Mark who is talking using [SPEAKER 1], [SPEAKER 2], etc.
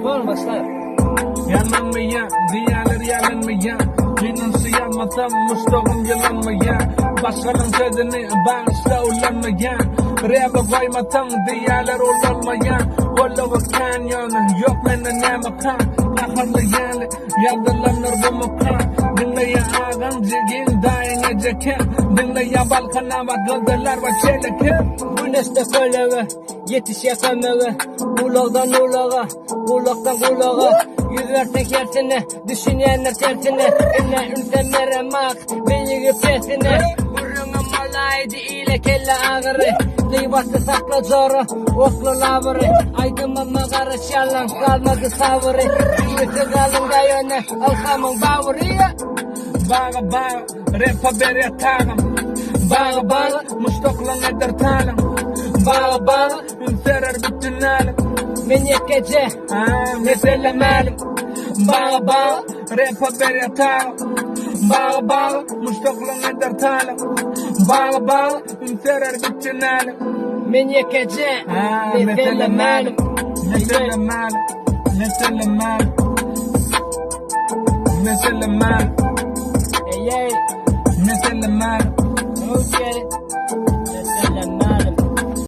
[SPEAKER 1] Var başlar.
[SPEAKER 2] Yalanmayan, diğerleri yalanmayan. Yenisi yanmasam mustaqim yalanmayan. Başkalarının sözünü bağışla ulanmayan. Reba koymasam diğerler olmayan. Ola vakan yana yok menden ne makan. Ahırlı yerli yardılanır bu makan. Dinleyen ağam cigin dayan eceken. Dinleyen balkana ve gıldılar ve çeleken.
[SPEAKER 1] Güneşte koleve, yetiş yakameve. Kulaktan ulağa, kulaktan kulağa. Yüzlersen kertine, düşünenler tertine. Ünle ünse meremak, beyiği pesine. Vurunum malaydı ile kelle ağırı. Gıybası sakla zoru, oklu lavırı. Aydıma mağara şallan, kalmadı savırı. Yüzü kalın da yöne, alkamın bağırı.
[SPEAKER 2] Bağa bağa, rap haber yatağım. Bağa bağa, mustaqlan eder talım. Bağa bağa, ünserer bütün alım.
[SPEAKER 1] Men yekece,
[SPEAKER 2] Mesela malum. Bağa bağa, rap haber yatağım. Bağa bağa, mustaqlan eder talım. Bağa bağa, ünserer bütün alım.
[SPEAKER 1] men yekece,
[SPEAKER 2] Mesela malum.
[SPEAKER 1] mesela
[SPEAKER 2] Mesela malum. Mesela malum. Mesela malum.
[SPEAKER 1] Hey, hey,
[SPEAKER 2] Mesela malum.
[SPEAKER 1] don't get it.